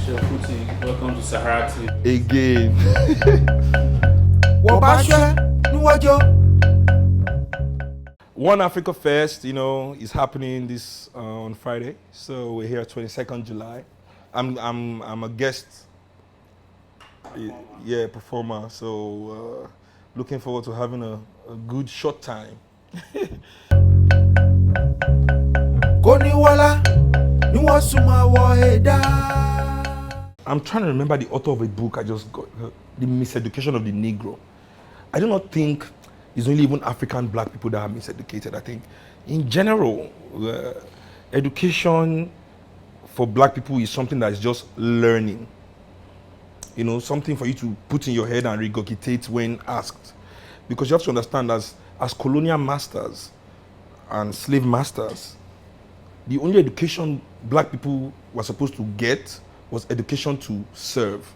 Seun Kuti, welcome to SaharaTV. Again. One Africa Fest, is happening this on Friday. So we're here 22nd July. I'm a guest, performer. So looking forward to having a good short time. I'm trying to remember the author of a book I just got, The Miseducation of the Negro. I do not think it's only even African black people that are miseducated. I think in general, education for black people is something that is just learning. Something for you to put in your head and regurgitate when asked. Because you have to understand, as colonial masters and slave masters, the only education black people were supposed to get was education to serve.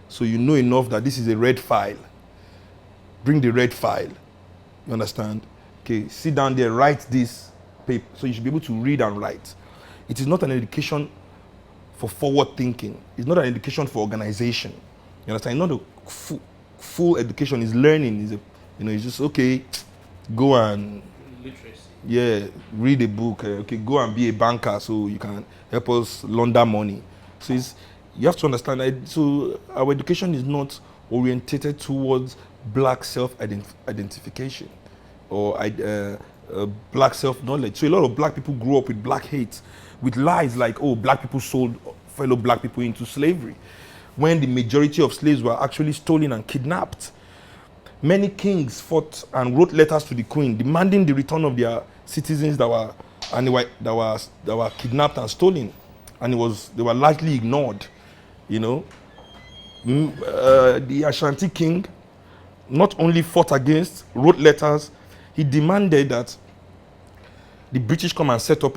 So you know enough that this is a red file. Bring the red file. You understand? Okay, sit down there, write this paper. So you should be able to read and write. It is not an education for forward thinking. It's not an education for organization. You understand? Not a full education. It's learning. It's just, okay, go and Literacy. Read a book. Okay, go and be a banker so you can help us launder money. So you have to understand that. So our education is not orientated towards black self-identification or black self-knowledge. So a lot of black people grew up with black hate, with lies like, oh, black people sold fellow black people into slavery, when the majority of slaves were actually stolen and kidnapped. Many kings fought and wrote letters to the queen demanding the return of their citizens that were kidnapped and stolen, and they were largely ignored. The Ashanti king not only fought against, wrote letters, he demanded that the British come and set up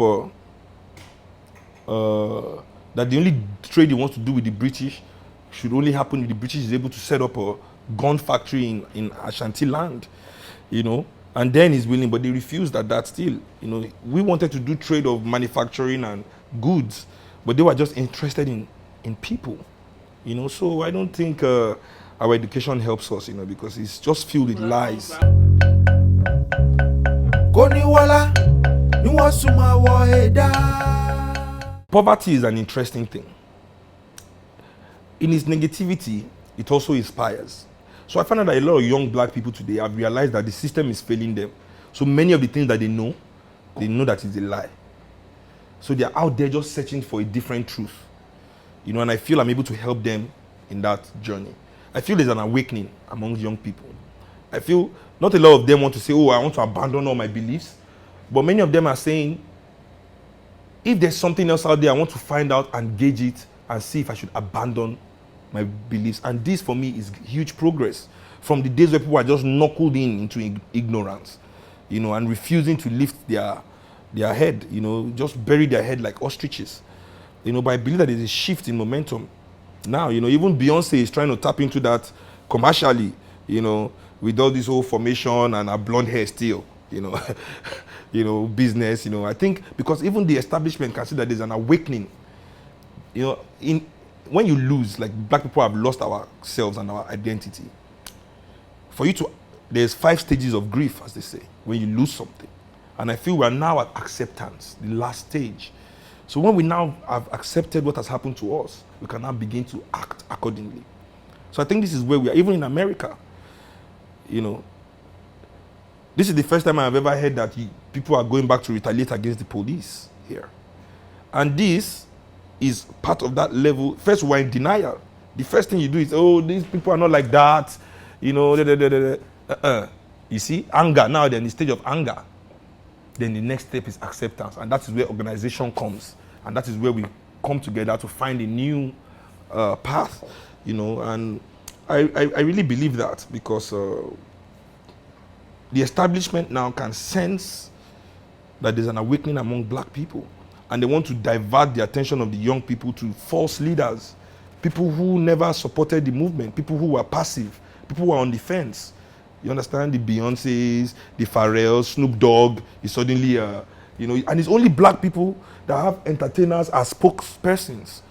that the only trade he wants to do with the British should only happen if the British is able to set up a gun factory in Ashanti land, and then he's willing, but they refused at that still. We wanted to do trade of manufacturing and goods, but they were just interested in people, so I don't think our education helps us, because it's just filled with lies. Poverty is an interesting thing. In its negativity, it also inspires. So I find out that a lot of young black people today have realized that the system is failing them. So many of the things that they know that it's a lie. So they're out there just searching for a different truth. And I feel I'm able to help them in that journey. I feel there's an awakening amongst young people. I feel not a lot of them want to say, oh, I want to abandon all my beliefs. But many of them are saying, if there's something else out there, I want to find out and gauge it and see if I should abandon my beliefs. And this for me is huge progress from the days where people are just knuckled into ignorance, and refusing to lift their head, just bury their head like ostriches. But I believe that there's a shift in momentum. Now, even Beyonce is trying to tap into that commercially, with all this whole formation and her blonde hair still, business, I think because even the establishment can see that there's an awakening. When you lose, like black people have lost ourselves and our identity. There's 5 stages of grief, as they say, when you lose something. And I feel we're now at acceptance, the last stage. So when we now have accepted what has happened to us, we can now begin to act accordingly. So I think this is where we are, even in America. This is the first time I've ever heard that people are going back to retaliate against the police here. And this is part of that level. First, we're in denial. The first thing you do is, oh, these people are not like that. You see, anger. Now they're in the stage of anger. Then the next step is acceptance. And that is where organization comes. And that is where we come together to find a new path. And I really believe that because the establishment now can sense that there's an awakening among black people. And they want to divert the attention of the young people to false leaders, people who never supported the movement, people who were passive, people who were on the fence. You understand? The Beyoncés, the Pharrell, Snoop Dogg is suddenly, and it's only black people that have entertainers as spokespersons.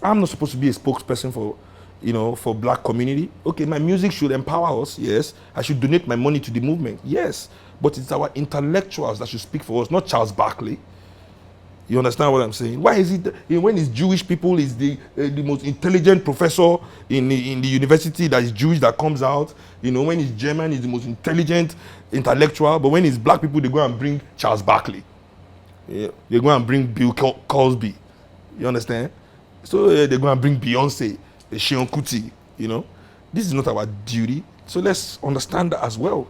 I'm not supposed to be a spokesperson for, for black community. Okay, my music should empower us, yes. I should donate my money to the movement, yes. But it's our intellectuals that should speak for us, not Charles Barkley. You understand what I'm saying? Why is it that, when it's Jewish people, is the most intelligent professor in the university that is Jewish that comes out. When it's German, is the most intelligent intellectual. But when it's black people, they go and bring Charles Barkley. Yeah. They go and bring Bill Cosby. You understand? So they go and bring Beyonce, Seun Kuti. This is not our duty. So let's understand that as well.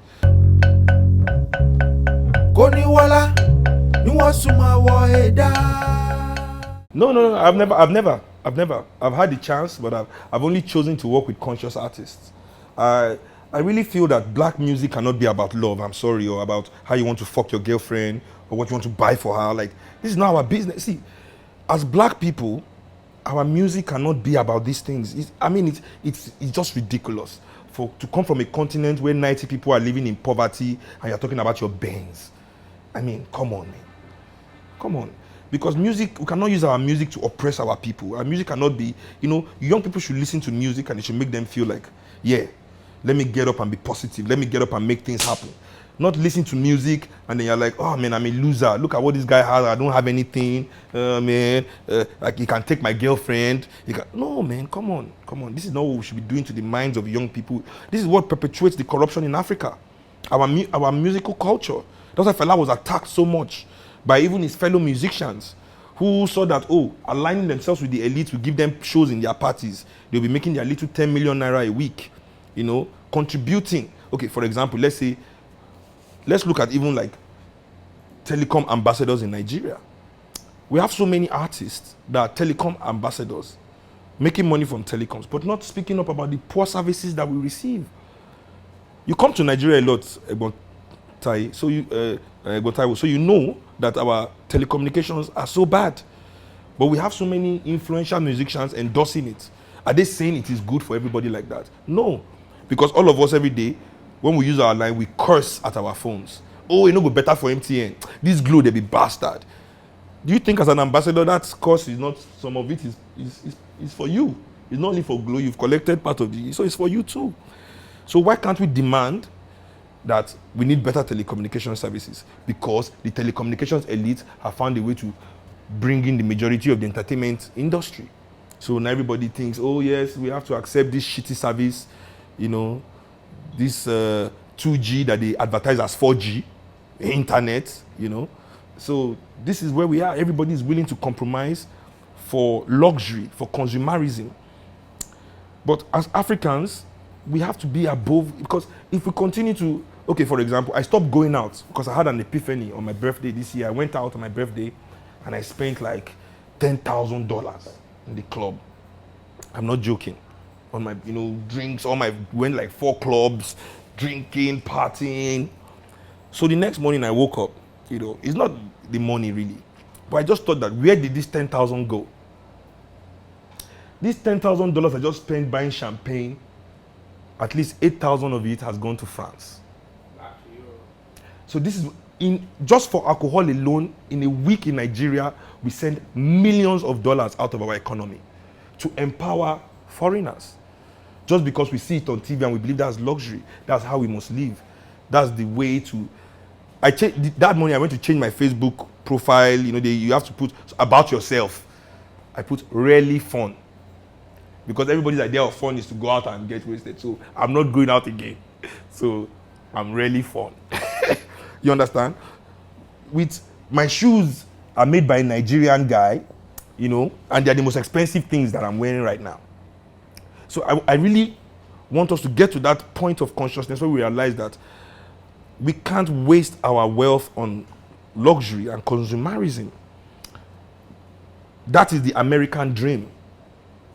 No. I've had the chance, but I've only chosen to work with conscious artists. I really feel that black music cannot be about love, I'm sorry, or about how you want to fuck your girlfriend, or what you want to buy for her. Like, this is not our business. See, as black people, our music cannot be about these things. It's just ridiculous to come from a continent where 90 people are living in poverty and you're talking about your Benz. Come on, man. Come on. Because music, we cannot use our music to oppress our people. Our music cannot be, young people should listen to music and it should make them feel like, yeah, let me get up and be positive. Let me get up and make things happen. Not listen to music and then you're like, oh man, I'm a loser. Look at what this guy has. I don't have anything. Like he can take my girlfriend. No, man, come on. This is not what we should be doing to the minds of young people. This is what perpetuates the corruption in Africa. Our musical culture. That's why Fela was attacked so much by even his fellow musicians who saw that, aligning themselves with the elite will give them shows in their parties. They'll be making their little 10 million naira a week, contributing. Okay, for example, let's look at even like telecom ambassadors in Nigeria. We have so many artists that are telecom ambassadors, making money from telecoms, but not speaking up about the poor services that we receive. You come to Nigeria a lot, so you know that our telecommunications are so bad. But we have so many influential musicians endorsing it. Are they saying it is good for everybody like that? No. Because all of us every day, when we use our line, we curse at our phones. Oh, it no go better for MTN. This Glo, they be bastard. Do you think as an ambassador that curse is not, some of it is for you? It's not only for Glo, you've collected part of it, so it's for you too. So why can't we demand that we need better telecommunication services? Because the telecommunications elite have found a way to bring in the majority of the entertainment industry. So now everybody thinks, oh yes, we have to accept this shitty service, this 2G that they advertise as 4G, internet, So this is where we are. Everybody is willing to compromise for luxury, for consumerism. But as Africans, we have to be above, because if we continue to, okay, for example, I stopped going out because I had an epiphany on my birthday this year. I went out on my birthday and I spent like $10,000 in the club. I'm not joking. On my, drinks, went like 4 clubs, drinking, partying. So the next morning I woke up, it's not the money really, but I just thought that where did this 10,000 go? This $10,000 I just spent buying champagne, at least 8,000 of it has gone to France. So this is just for alcohol alone, in a week in Nigeria, we send millions of dollars out of our economy to empower foreigners. Just because we see it on TV and we believe that's luxury, that's how we must live. That's the way to. That morning I went to change my Facebook profile. You have to put about yourself. I put really fun. Because everybody's idea of fun is to go out and get wasted. So I'm not going out again. So I'm really fun. You understand? With my shoes are made by a Nigerian guy, and they're the most expensive things that I'm wearing right now. So I really want us to get to that point of consciousness where we realize that we can't waste our wealth on luxury and consumerism. That is the American dream.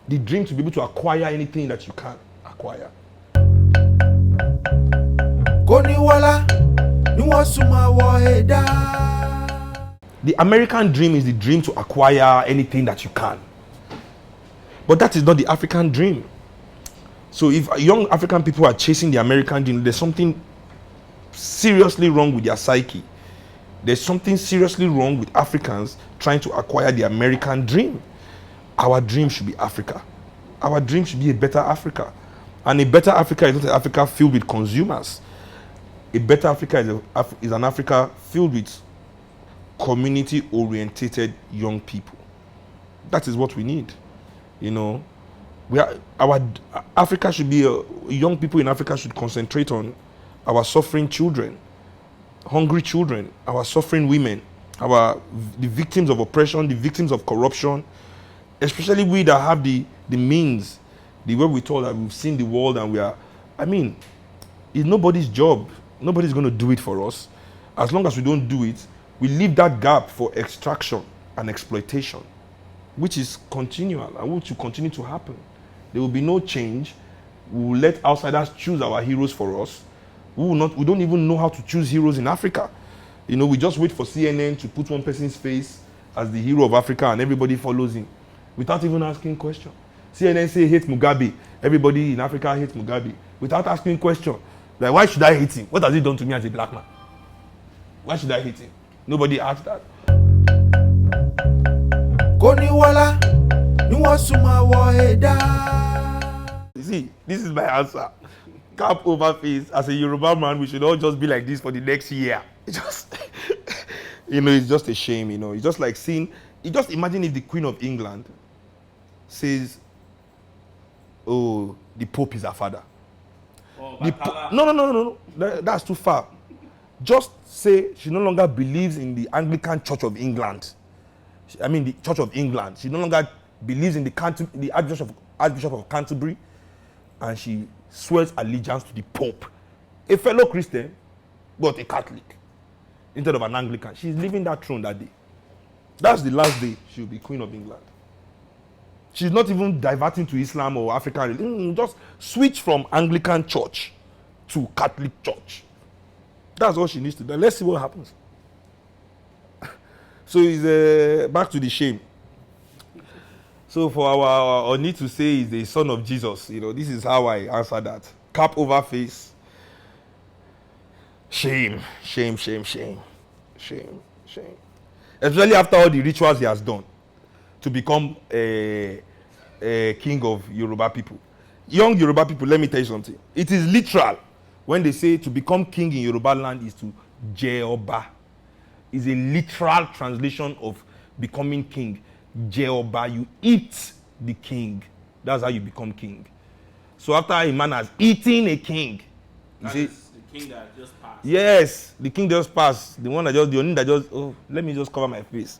The dream to be able to acquire anything that you can acquire. The American dream is the dream to acquire anything that you can. But that is not the African dream. So if young African people are chasing the American dream, there's something seriously wrong with their psyche. There's something seriously wrong with Africans trying to acquire the American dream. Our dream should be Africa. Our dream should be a better Africa. And a better Africa is not an Africa filled with consumers. A better Africa is an Africa filled with community-orientated young people. That is what we need. You know, our Africa should be young people in Africa should concentrate on our suffering children, hungry children, our suffering women, the victims of oppression, the victims of corruption, especially we that have the means, the way we told that we've seen the world and we are. I mean, it's nobody's job. Nobody's going to do it for us. As long as we don't do it, we leave that gap for extraction and exploitation, which is continual and which will continue to happen. There will be no change. We will let outsiders choose our heroes for us. We don't even know how to choose heroes in Africa. You know, we just wait for CNN to put one person's face as the hero of Africa and everybody follows him without even asking question. CNN say hate Mugabe. Everybody in Africa hates Mugabe without asking question. Like, why should I hate him? What has he done to me as a black man? Why should I hate him? Nobody asked that. You see, this is my answer. Cap over face. As a Yoruba man, we should all just be like this for the next year. It's just, you know, it's just a shame, you know. It's just like seeing, you just imagine if the Queen of England says, oh, the Pope is her father. Oh, No. That's too far. Just say she no longer believes in the Anglican Church of England. I mean, the Church of England. She no longer believes in the Archbishop of Canterbury, and she swears allegiance to the Pope, a fellow Christian, but a Catholic, instead of an Anglican. She's leaving that throne that day. That's the last day she'll be Queen of England. She's not even diverting to Islam or African religion. Just switch from Anglican Church to Catholic Church. That's all she needs to do. Let's see what happens. So it's back to the shame. So for our Ooni to say he's the son of Jesus, you know, this is how I answer that. Cap over face. Shame. Especially after all the rituals he has done to become a king of Yoruba people. Young Yoruba people, let me tell you something. It is literal when they say to become king in Yoruba land is to Jeoba. Is a literal translation of becoming king. Jeoba, you eat the king. That's how you become king. So after a man has eaten a king, that is the king that just passed. Yes, the king just passed. The Ooni that just, oh, let me just cover my face.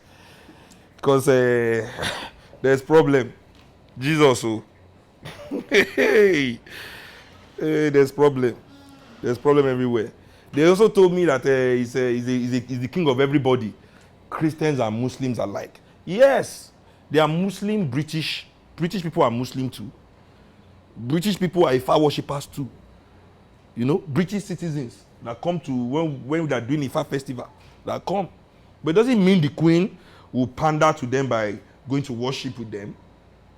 Because there's problem. Jesus, oh. There's problem. There's problem everywhere. They also told me that he's the king of everybody. Christians and Muslims alike. Yes, they are Muslim, British. British people are Muslim too. British people are Ifa worshippers too. You know, British citizens that come to when they are doing Ifa festival, that come. But it doesn't mean the queen will pander to them by going to worship with them.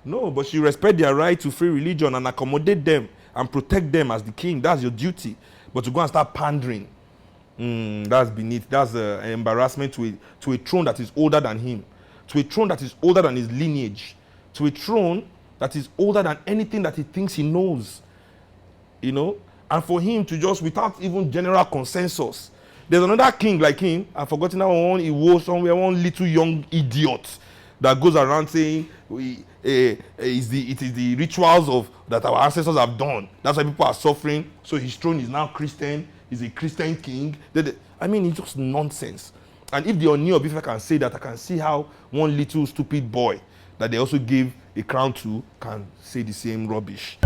No, but she respect their right to free religion and accommodate them and protect them as the king. That's your duty. But to go and start pandering, that's beneath. That's an embarrassment to a throne that is older than him, to a throne that is older than his lineage, to a throne that is older than anything that he thinks he knows. You know, and for him to just, without even general consensus, there's another king like him. I've forgotten that one. He was somewhere, one little young idiot that goes around saying it is the rituals that our ancestors have done. That's why people are suffering. So his throne is now Christian. He's a Christian king. I mean, it's just nonsense. And if the Ooni of Ife can say that, I can see how one little stupid boy that they also gave a crown to can say the same rubbish.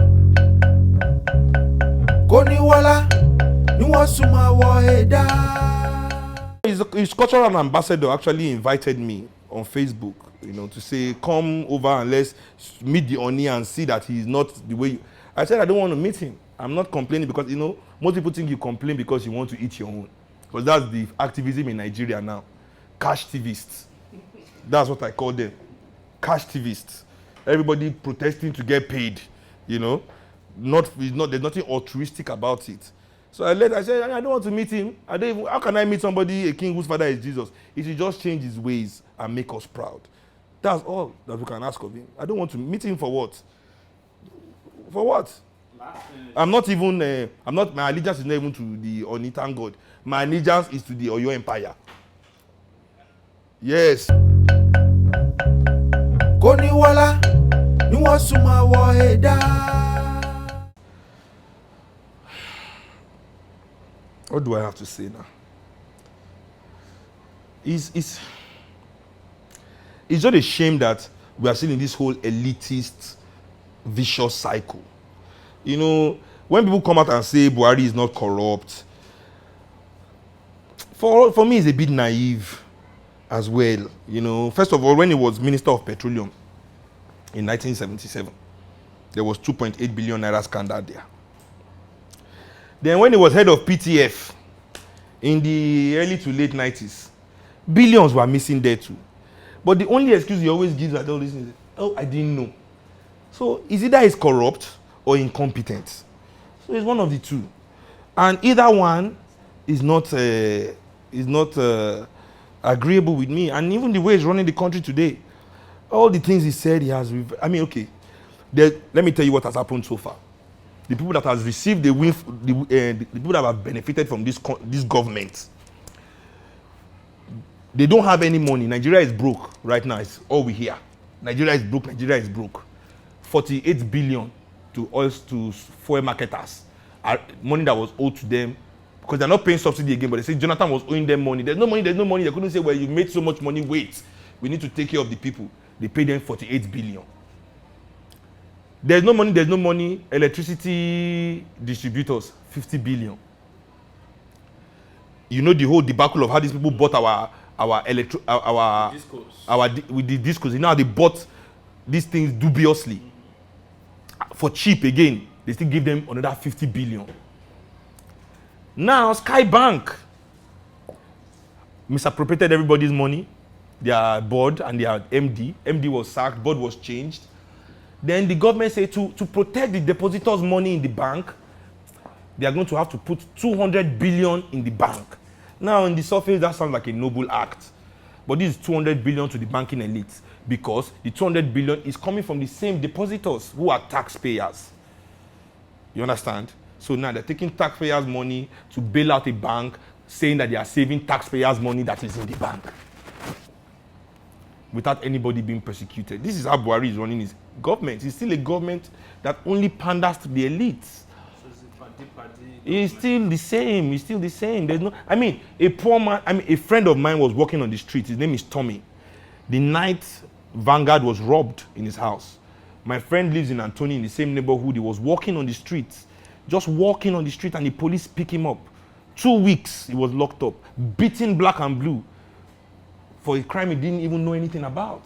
His cultural ambassador actually invited me on Facebook, you know, to say, come over and let's meet the Ooni and see that he's not the way I said I don't want to meet him. I'm not complaining because, you know, most people think you complain because you want to eat your own. Because that's the activism in Nigeria now. Cash TVists. That's what I call them. Cash TVists. Everybody protesting to get paid, you know. There's nothing altruistic about it. So I said, I don't want to meet him. How can I meet somebody, a king whose father is Jesus? He should just change his ways and make us proud. That's all that we can ask of him. I don't want to meet him for what? For what? I'm not even, my allegiance is not even to the Ooni, thank God. My allegiance is to the Oyo Empire. Yes. Koniwala, ni wọ́n súnmọ́ wọ ẹ̀dá. What do I have to say now? It's just a shame that we are still in this whole elitist, vicious cycle. You know, when people come out and say Buhari is not corrupt, for me, it's a bit naive as well. You know, first of all, when he was Minister of Petroleum in 1977, there was 2.8 billion naira scandal there. Then when he was head of PTF in the early to late 90s, billions were missing there too. But the only excuse he always gives at all this is, oh, I didn't know. So it's either he's corrupt or incompetent. So it's one of the two. And either one is not agreeable with me. And even the way he's running the country today, all the things he said, he has... I mean, okay. Let me tell you what has happened so far. The people that has received the win, the people that have benefited from this government, they don't have any money. Nigeria is broke right now. It's all we hear. Nigeria is broke. Nigeria is broke. 48 billion to fuel marketers. Money that was owed to them because they're not paying subsidy again. But they say Jonathan was owing them money. There's no money. There's no money. They couldn't say, well, you made so much money. Wait, we need to take care of the people. They paid them 48 billion. There's no money. There's no money. Electricity distributors 50 billion. You know the whole debacle of how these people bought with the discos. You know how they bought these things dubiously for cheap again. They still give them another 50 billion. Now Sky Bank misappropriated everybody's money. Their board and their MD. MD was sacked. Board was changed. Then the government said to protect the depositors' money in the bank, they are going to have to put 200 billion in the bank. Now, in the surface, that sounds like a noble act. But this is 200 billion to the banking elite because the 200 billion is coming from the same depositors who are taxpayers. You understand? So now they're taking taxpayers' money to bail out a bank, saying that they are saving taxpayers' money that is in the bank without anybody being persecuted. This is how Buhari is running his government. It's still a government that only panders to the elites. It's still the same. It's still the same. There's no. I mean, a poor man. I mean, a friend of mine was walking on the street. His name is Tommy. The night Vanguard was robbed in his house. My friend lives in Anthony in the same neighborhood. He was walking on the street, just walking on the street, and the police picked him up. 2 weeks he was locked up, beaten black and blue for a crime he didn't even know anything about.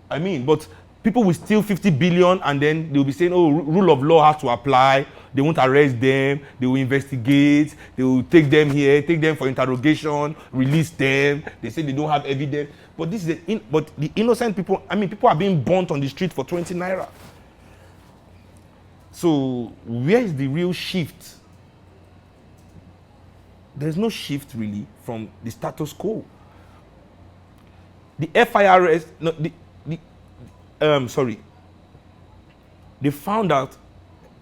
I mean, but people will steal 50 billion and then they'll be saying, oh, rule of law has to apply. They won't arrest them. They will investigate. They will take them here, take them for interrogation, release them. They say they don't have evidence. But this is but the innocent people, I mean, people are being burnt on the street for 20 naira. So where is the real shift? There's no shift really from the status quo. The FIRS, no, they found out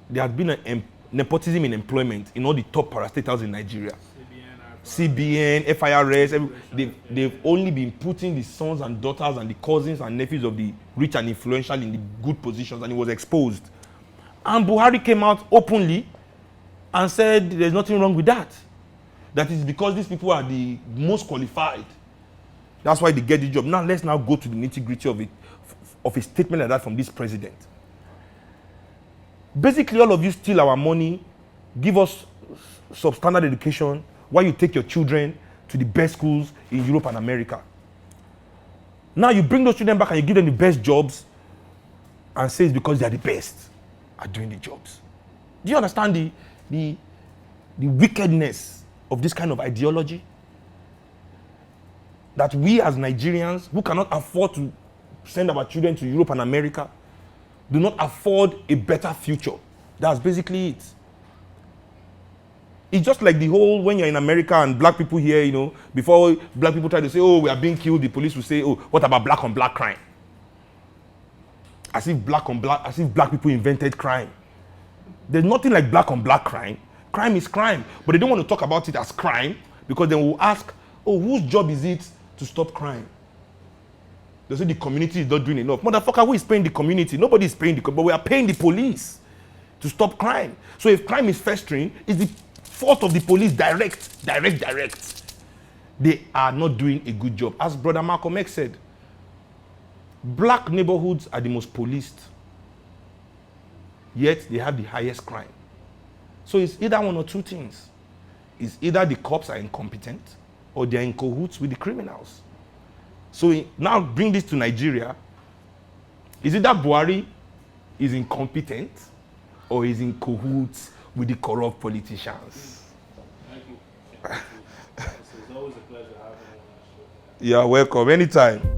there had been a nepotism in employment in all the top parastatals in Nigeria. CBN, FIRS, they've only been putting the sons and daughters and the cousins and nephews of the rich and influential in the good positions, and it was exposed. And Buhari came out openly and said there's nothing wrong with that. That is because these people are the most qualified. That's why they get the job. Now let's now go to the nitty-gritty of a statement like that from this president. Basically, all of you steal our money, give us substandard education, while you take your children to the best schools in Europe and America. Now you bring those children back and you give them the best jobs and say it's because they are the best at doing the jobs. Do you understand the wickedness of this kind of ideology? That we as Nigerians who cannot afford to send our children to Europe and America do not afford a better future. That's basically it. It's just like the whole, when you're in America and black people here, you know, before black people try to say, oh, we are being killed, the police will say, oh, what about black on black crime? as if black people invented crime. There's nothing like black on black crime. Crime is crime, but they don't want to talk about it as crime because then we'll ask, oh, whose job is it to stop crime? They say the community is not doing enough. Motherfucker, who is paying the community? Nobody is paying the community, but we are paying the police to stop crime. So if crime is festering, it's the fault of the police direct. They are not doing a good job. As Brother Malcolm X said, black neighborhoods are the most policed, yet they have the highest crime. So it's either one or two things. It's either the cops are incompetent or they're in cahoots with the criminals. So now bring this to Nigeria. Is it that Buhari is incompetent or is in cahoots with the corrupt politicians? Thank you. It's always a pleasure having you on the show. You're welcome anytime.